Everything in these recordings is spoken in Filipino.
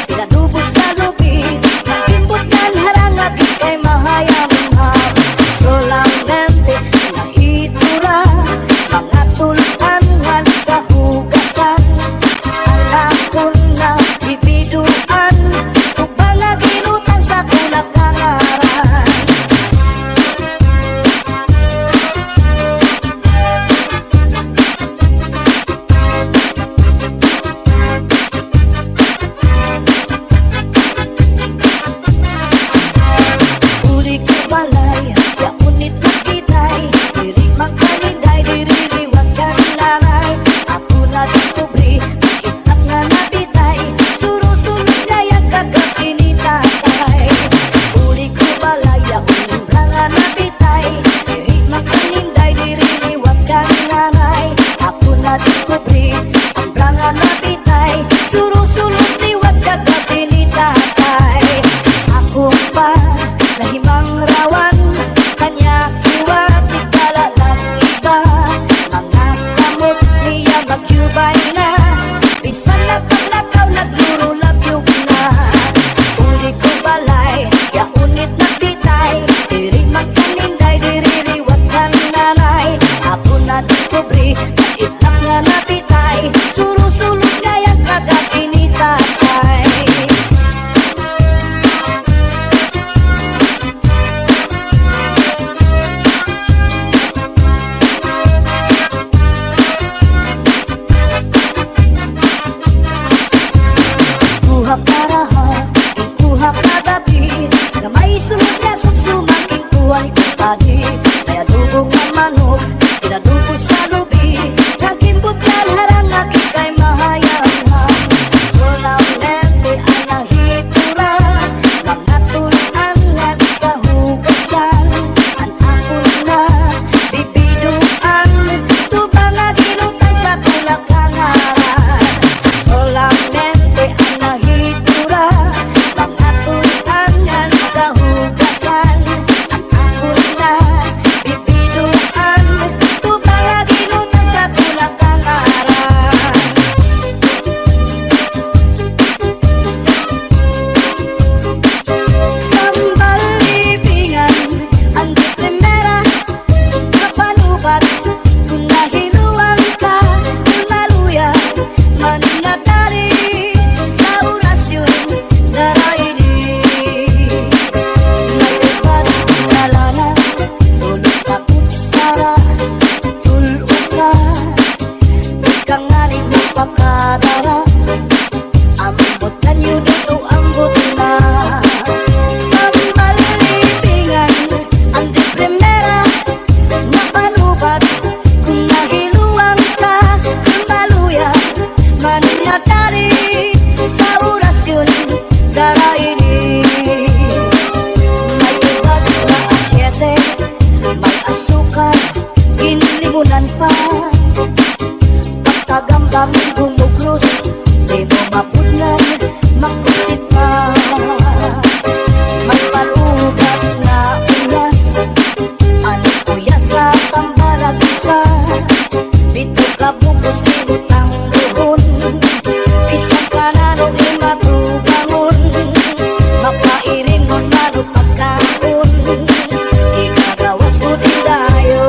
Pinadubo sa lubi dara ambot kan yu dito ambot na pambalibingan ang di primera na panubat kung nahiluang ka kumbaluya mananyatari sa orasyon dara ini may iba't na asyete may asukal ginlimunan pa pagkagambangin gumugros di mo mapudnan magkusit pa may palugat na uyas ano uyas sa tambaragisa dito ka bukos ni utang doon isang kanano imatubangon makairin mo marupagkaon ikagawas ko din tayo.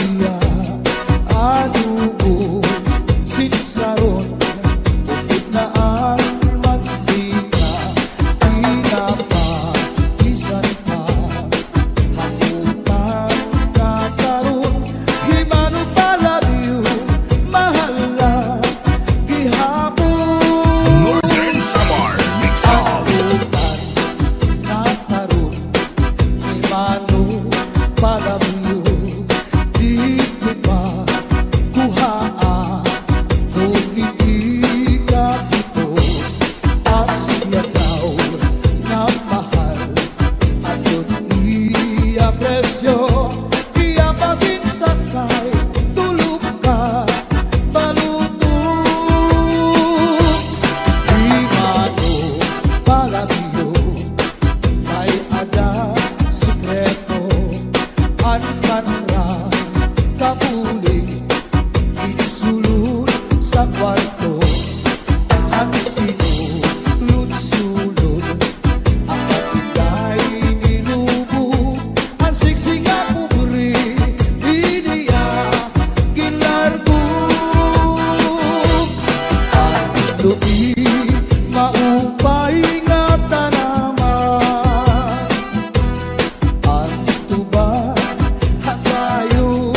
iya adubo sinsaron bukod na ang mantika pinapagisan pa hakutan kakaroon himano palabiyo mahal na gihapon Northern Samar Mix Up. hakutan kakaroon himano palabiyo di ko pa kuhaan kung hindi ka ito asya daw na mahal at yun iya presyo iya pabinsan kay tulog ka balutong di mano palabiyo may ada sikreto an kanra kapuling isulut sa kwarto ang sinulod-sulod ang ika'y ninubo ang siksing at pupuri iniya ginlargo ang lupi maupay nga tanaman ang tuba hatayo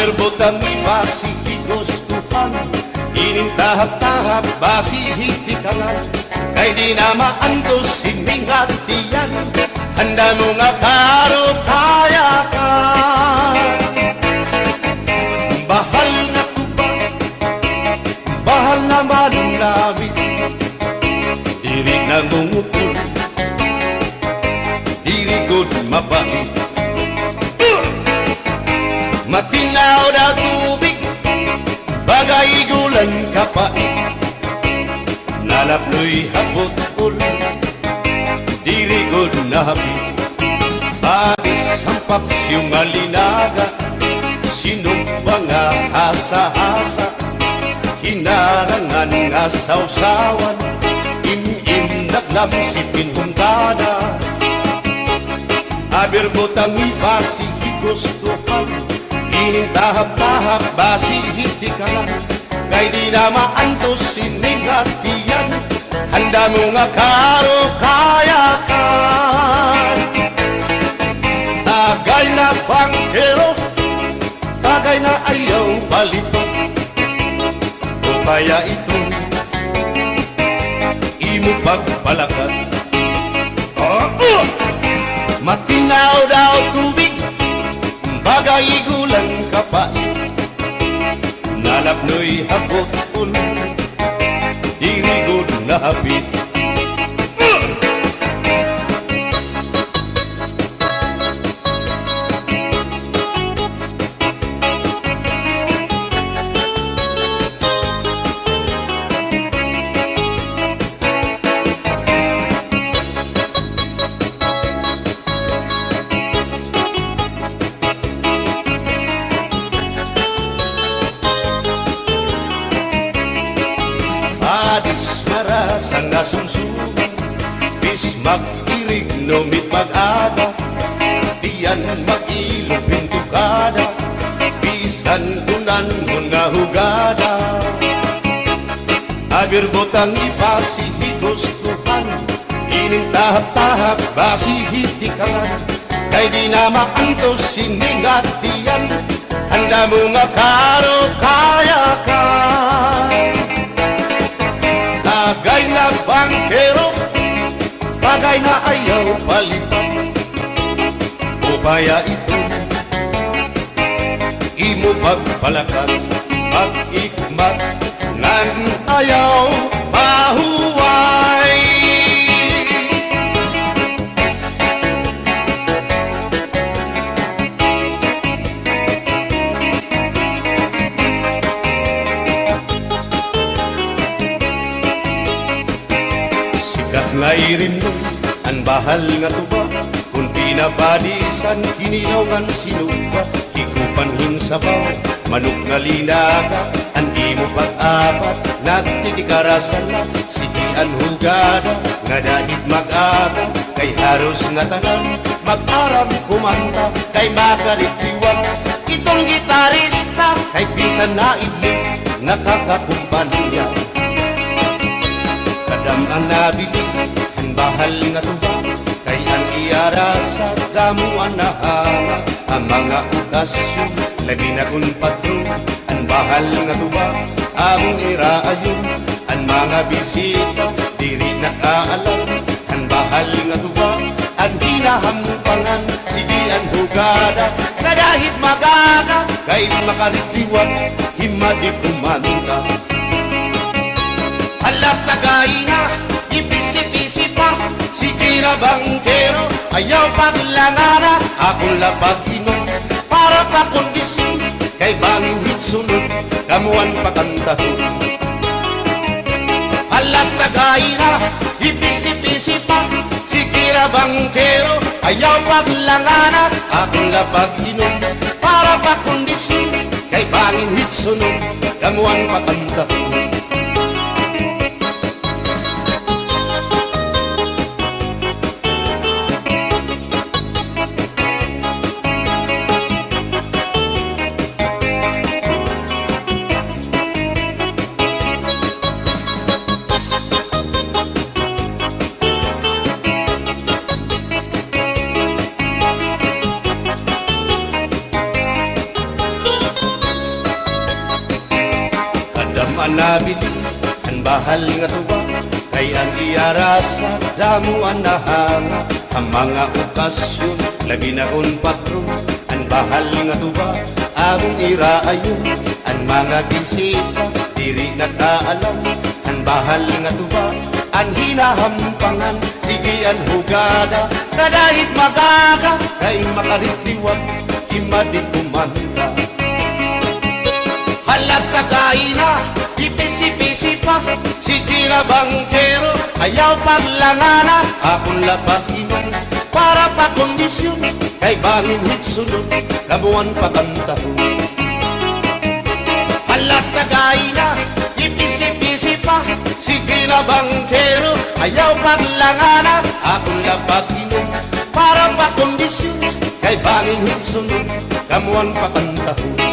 Aber butang ibasi higustuhan, inintahap-tahap basi hitikangan, kay di na maantos siningatiyan, handa mo nga karukayakan. Bahal nga tuba, bahal naman namin, diri nangungutol, diri good mabait. Matinaw na tubig, bagay gulan kapait, nalapnoy hapot-ul, diri good na hapit. Agis ang paksyong alinaga, sinumba nga hasa-hasa, hinarangan nga sausawan, im-im naglamsipin humdada. Aber butang ibasi higustuhan, inintahap-tahap basi hitikalan, kay di na maantos siningatiyan, handa mo nga karukayakan. Tagay na bangkero, tagay na ayaw balipat, o kaya ito imo pagpalakat. Matinaw daw tubig, bagay gulang kapait, nalapnoy hapot-ul, diri good na hapit. Adis marasang nasumsuman, bis mag-irig numit mag-ada, diyan mag-ilog pintukada, bisan kunan mo nga hugada. Aber botang ibasi higustuhan, inintahap-tahap basi hitikalan, kay di na maantos siningatiyan, handa mo nga karukayakan. Bagay na bangkero, bagay na ayaw palipat, o kaya ito imo pagpalakat, pag-ikmat nan ayaw mahuway. Ngairin mo, ang bahal nga tuba, kung pinabadisan, kininawgan sinuba, hikupanhin sabaw, manok nga linaga, ang imo pag-apat, nagtitikarasan na, sigian hugada, nga dahit mag-aga, kay haros nga tanan, mag-aram kumanta, kay makaritiwag, itong gitarista, kay pisan na idlik, nakakakumpanya. Kadam ang nabili, ang bahal nga tuba, kay ang iarasa, damuan na hanga, ang mga okasyon, labi na kung patron, ang bahal nga tuba, among iraayon, ang mga bisita, diri nakaalam, ang bahal nga tuba, ang hinahampangan, sige ang hugada, na dahit magaga, kay makaritiwag, himadi kumanta. Alas tagay na, ipisi-pisi pa, sige na bangkero, ayaw paglangana, akong lapag-inom, para pa kondisyon, kay bangin hitsunod, kamuan pakantahon. Alas tagay na, ipisi-pisi pa, sige na bangkero, ayaw paglangana, akong lapag-inom, para pa kondisyon, kay bangin hitsunod, kamuan pakantahon. manabili ang bahal nga tuba kay ang iarasa damo ang nahanga ang mga okasyon labi na kon patron ang bahal nga tuba among iraayon ang mga bisita diri nakaalam ang bahal nga tuba ang hinahampangan sige ang hugada kadahit magaga kay makaritliwag himadit kumanda halat kagaina ipisi-pisi pa si tira bangkero ayaw paglangana akong labaginan para pa kondisyon kay bangin hitsunod kabuan pakantaho halat kagaina ipisi-pisi pa si tira bangkero ayaw paglangana akong labaginan para pa kondisyon kay bangin hitsunod kabuan pakantaho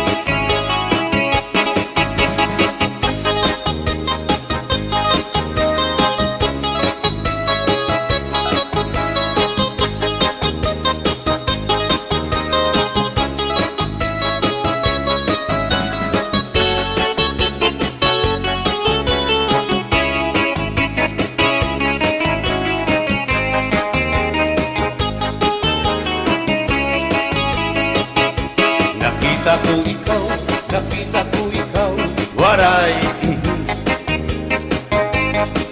nakita ko ikaw, waray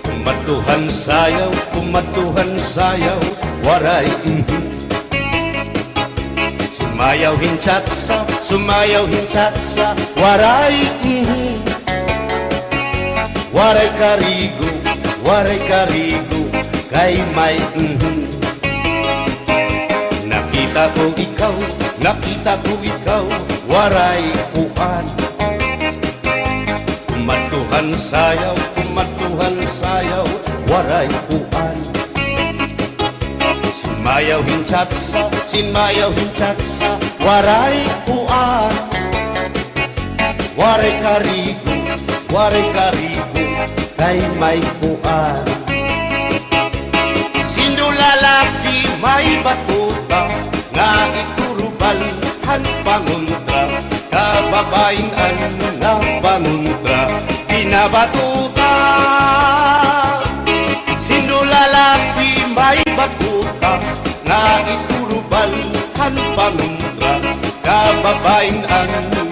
kumatuhan sayaw, waray sumayaw hinchatsa, waray waray karigo, kay may nakita ko ikaw, waray uan kumatuhan sayaw, waray uan sinmayaw hinchatsa, waray uan waray karigo, kay may uan sindulalaki may batuta nga iturubal han panguntra kababain na panguntra pinabatuta sindulalaki may batuta nga iturubal han panguntra kababain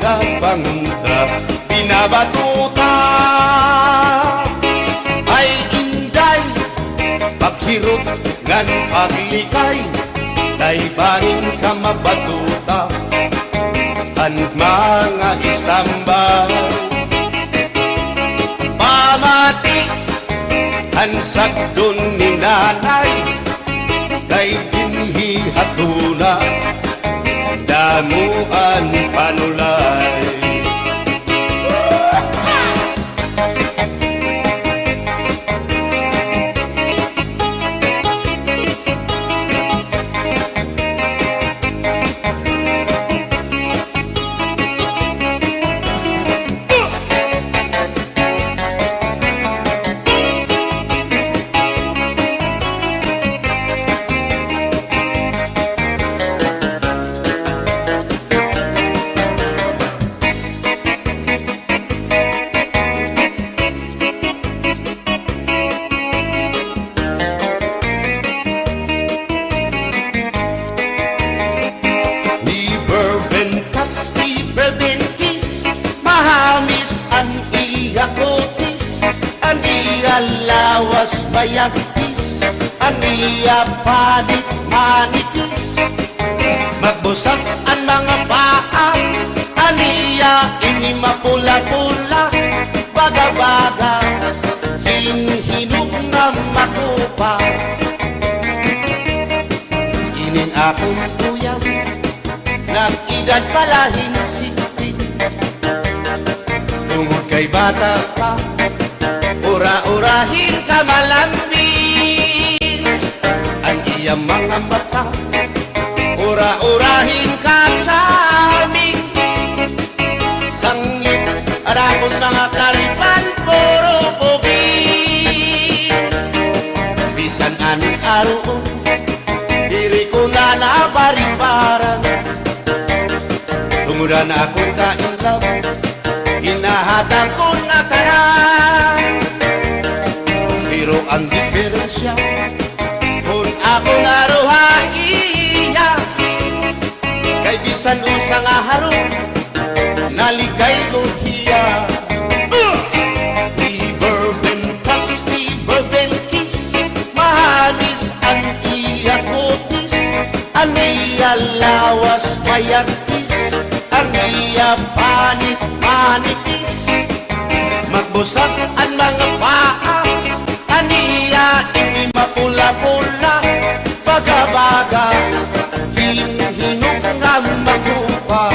na panguntra pinabatuta ay inday paghirot ngan paglikay kay bangin ka mabatuta ang mga istambay pamati ang sagdon ni nanay kay dinhi hatuna damuan panulay lawas mayagpis aniya panit manipis magbusak ang mga paa aniya ini mapula-pula baga-baga hinhinog na makupa inin akong kuyaw nag-edad palahin 16 tungod kay bata pa ura-urahin ka malambing ang iyang mga mata ura-urahin ka charming sangit at akong mga karipan puro pugi bisan anong araw diri ko na nabaribaran tumudan akong kainlaw Nahatag ko na tanan, pero ang diferensya kung ako naruha iya, kay bisan usa nga harong naligay ko hiya. Never been touched, never been kissed, mahagis ang iya kutis, ang iya lawas mayagkis, ang iya panit manipis, magbusag ang mga paa, ang iya hindi mapula-pula, baga-baga hinhinong nga magupa.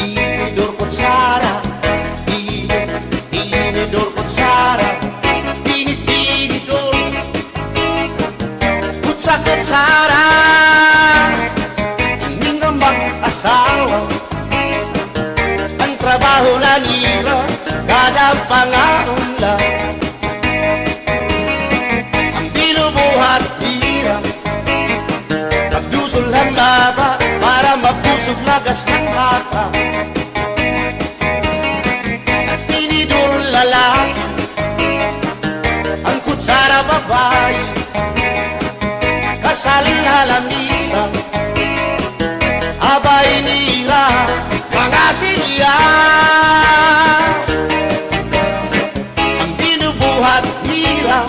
Tinidor kutsara, tinidor kutsara, tinidor kutsara, hindi nga mag-asawa, ang trabaho na nila, kada pangaunla, ang binubuhat nila, magdusol ang baba, para mapusog lagas ng bata. Ang tinidor lalaki, ang kutsara babae, kasaling lalamisan, abay nila, mga silya. Ang binubuhat nila,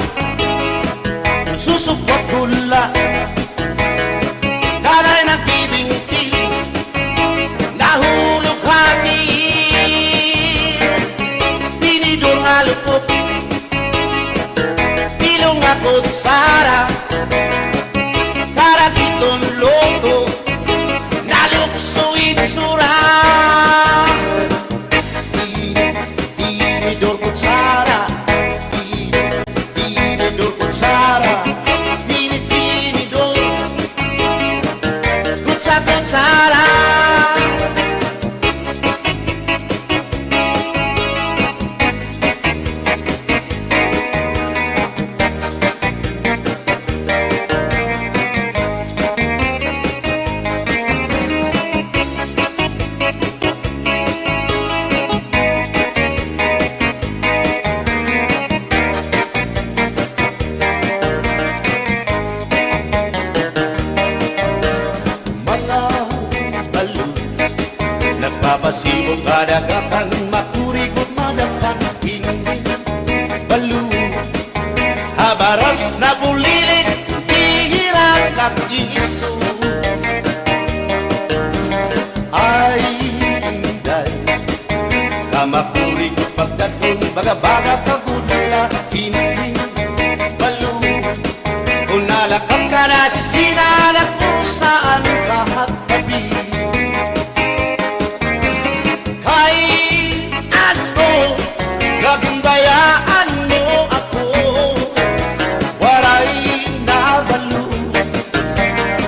susupot gula, nanay nagbibingkil, nahulog hati, tinidor nga lupot, pilong nga kutsara, karagiton loto, naluksuin sura. Tinidor kutsara, tinidor kutsara, tinidor kutsara. Nagpapasibo kadagatan, makurikot madapan, hindi balo. Habaras na bulilit, hihiran at iso. Ay, inday, kamakurikot pagdating, baga-baga kagudla, hindi balo. Kung nalakang ka na sisinanak mo saan kahat tabi, gagandayaan mo ako, waray na balo,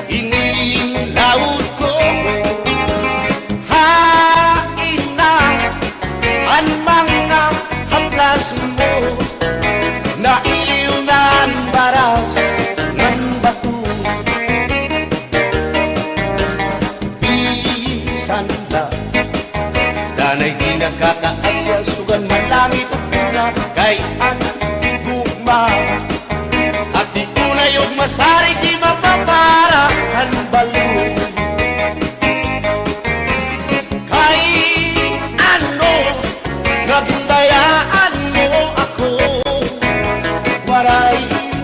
inilaot ko, hain na ang mga haplas mo, na iliw na ang baras ng bato. Bisan na, danay di nagkakaasya, sugan man langit at pula, kay ang gugma. At di ko na yung masarig, di mapapara ang balo. Kay ano, nagundayaan mo ako, waray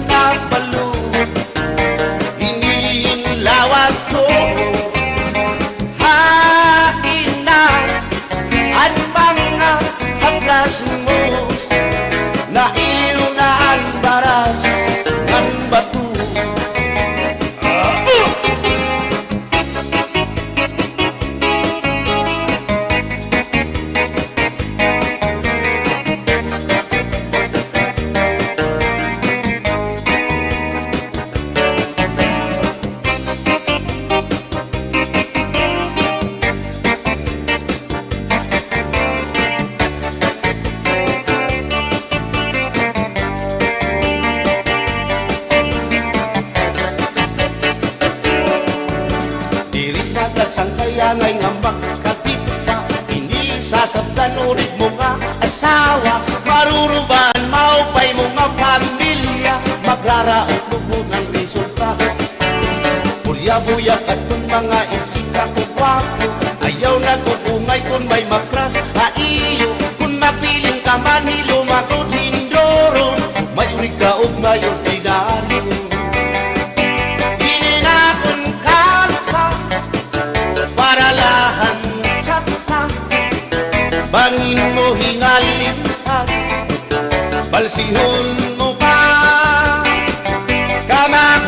na balo, hingin lawas ko, hain na ang mga haplas mo, na iliw na ang baras ng bato. dangay nga magkabit ka. Hindi sasabdan ulit mo nga asawa, maruruban maupay mo nga pamilya, magraraot lubog ng resulta. Bulya-buyak at kung mga isika ko gwapo, ayaw na kukungay kung may makras haiyo. Kung mapiling ka man hilumagod hindoro, mayurig ka o may ordinaryo. Hininakon ka para lahan tsatsa, bangin mo hingalimtan, balsihon mo pa kamakarawon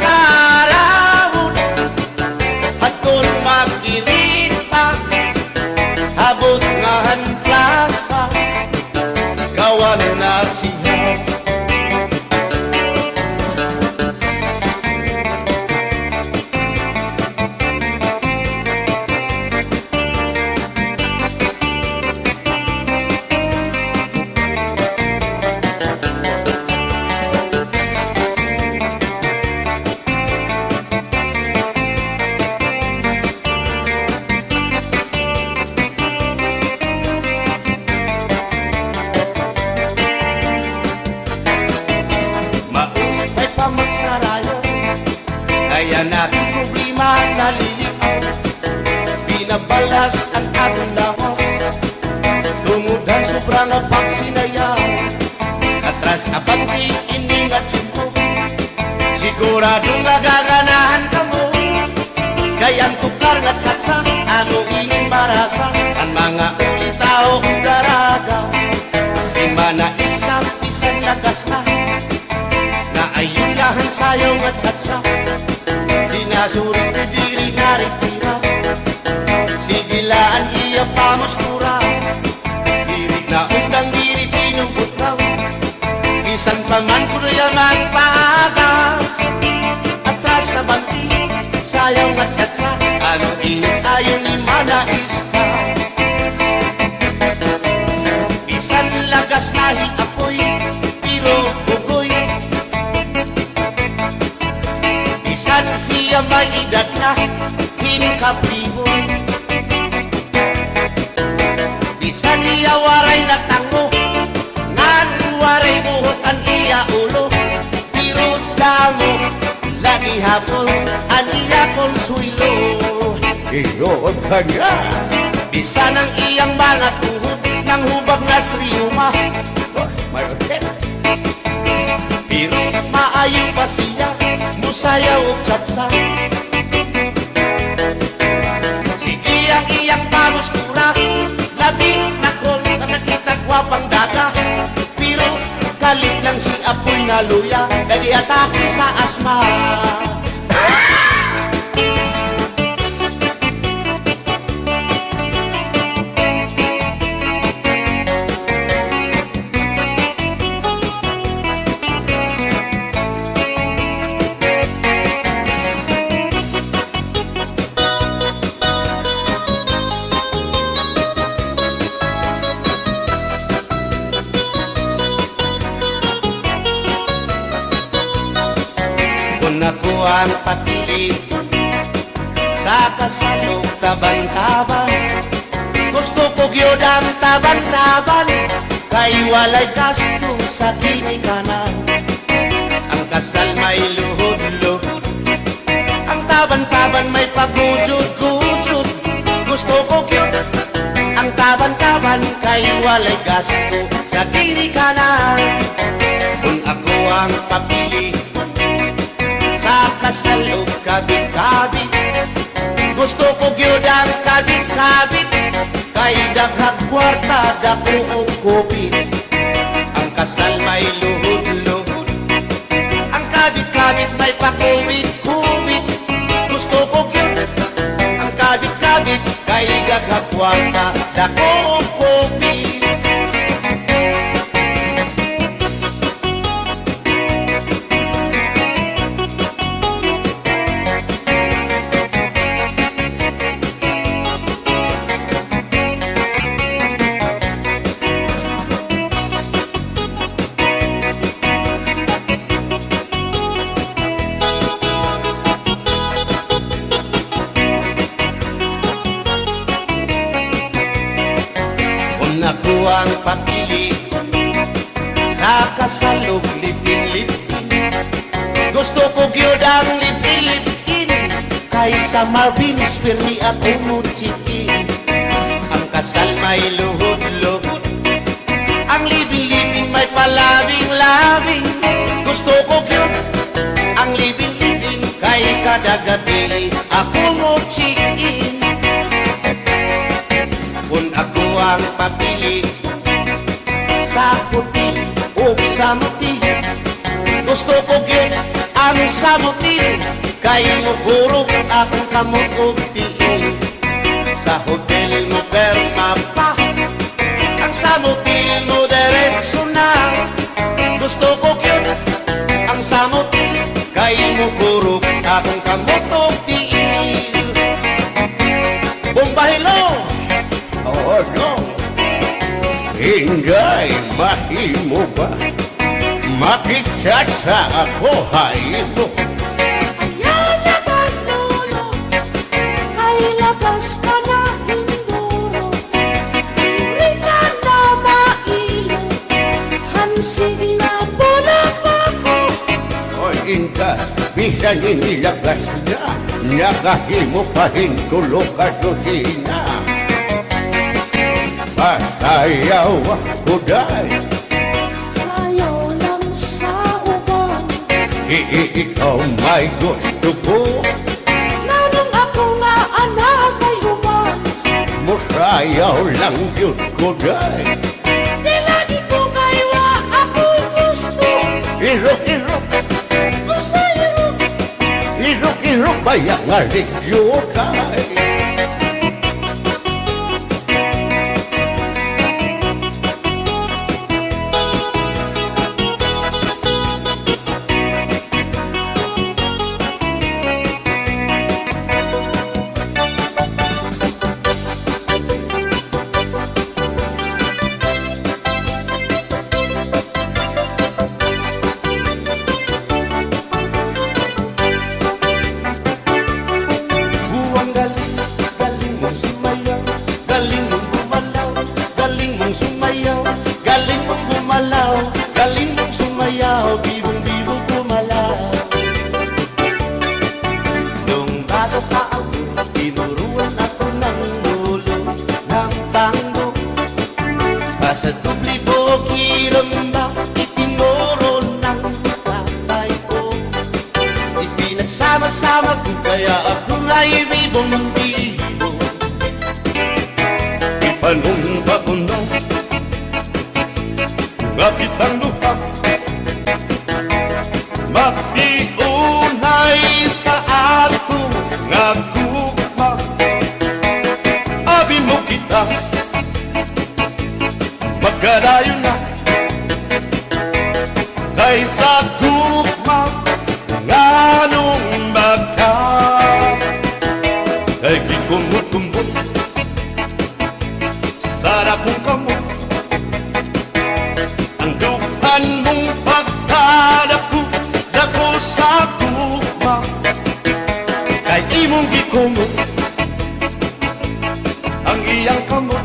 at kung makirita habot nga hanplasa, kawan na siya. Maupay pa magsarayo, kaya natin problema nalilitaw. Binabalas ang atong lawas, tumudan sobrang na pagsinayaw. Atras na banti ini nga tiyempo, sigurado nga gaganahan ka mo. Kaya ang tukar nga tsatsa, ano ining marasa, ang mga ulitao kong daraga. Di manais ka, pisan lakas na, na ayun lahan sayaw nga tsatsa. Di nasurit na diri naritira, sigilaan iya pamustura. Diri na undang diri pinungkutaw, isan pa man kuya magpaaga. Atras sa banti, sayaw nga tsatsa, ano init ayon ni manais ka. Isan lagas nahi apoy, pero bugoy. Isan hiya may edad na, hinkapriboy. Isan hiya waray na tango, ngan waray buhok ang iya ulo. Pero damo, lagi hapon, ang iya konsuelo. Iyon ka nga. Bisan ang iyang mga tuhod, ng hubag na sriyuma. May orket. Pero maayo pa siya, musayaw o tsatsa. Sige ang iyang pamustura, labi na kong nakakita gwapang daga. Pero galit lang si apoy na luya, kadi atake sa asma. Kung ako ang papili sa kasalog taban-taban, gusto ko gyud ang taban-taban, kay walay gasto sa kinikanan. Ang kasal may luhod-luhod, ang taban-taban may pagujud-gujud. Gusto ko gyud ang taban-taban, kay walay gasto sa kinikanan. Kung ako ang papili sa kasalog kabit-kabit, gusto ko gyud ang kabit-kabit, kay daghang kwarta dako og kupit. Ang kasal may luhod-luhod, ang kabit-kabit may pakubit-kubit. Gusto ko gyud ang kabit-kabit, kay daghang kwarta dako og kupit. ako ang papili sa kasalog lipin-lipin, gusto ko gyud ang lipin-lipin kaysa Marvin's Permi ako mo chikin. Ang kasal may luhod-luhod, ang libin-libin may palabing-labing, gusto ko gyud ang libin-libin kay kada gabi ako mo chikin. Kung ako ang papili sa puti o sa muti, gusto ko gyud ang samuti kay mugurog akong kamot og tiil. Sa hotel mo perma pa, ang samuti mo diretso na, gusto ko gyud ang samuti kay mugurog akong kamot og tiil. Bombahilo! Oo, no. Ingay, mahimo ba? Makichat sa ako, haymo. Ayaw na kanolo, ay labas ka na induro. Diri ka na mailo, hansig na bulak ako. O inka, bisan inilakas na, nakahimo pahin tulog ka tusina. Pasayaw ako dahil Sayaw lang sa uban, ikaw may gusto ko. nanong ako nga anak ay uban. Musayaw lang yun ko dahil Di lagi ko kaywa ako'y gusto. irok-irok, Gusto irok, irok-irok bayang aligyo kay. Buwang galing, galing mong sumayaw, galing mong gumalaw, galing mong sumayaw, galing mong gumalaw, galing mong sumayaw, bibong-bibong gumalaw. Nung bago pa ako, tinuruan ako ng lolo ng tango. Basta tubli po kiramba, itinuro ng tatay ko. Ipinagsama-sama ko kaya ako nga'y bibong-bibong. Ipanumpa ko na bakit ang lupa makiunay sa ato nga gugma. Abi mo kita magkadayo na kaysa gugma nganong magka kay gikumot-kumot sana kung kamot ang duhan mong pagkadako dako sa gugma kay imong gikumot ang iyang kamot.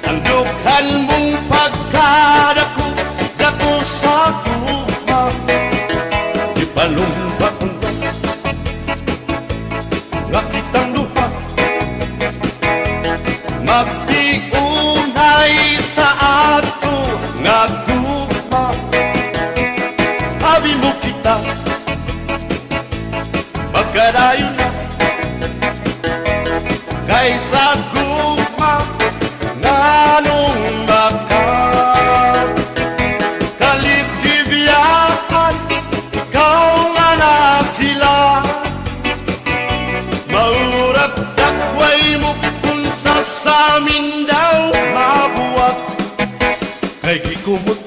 Ang dughan mong pagkadako dako sa gugma ipalumpa ko na nga kitang luha magtiunay sa ato nga gugma. Abi mo kita magkadayo na kaysa gugma nganong maka kaligdibyaan ikaw nga nakila maurat dakway mo kung sa samin daw mabuwat kay gikumot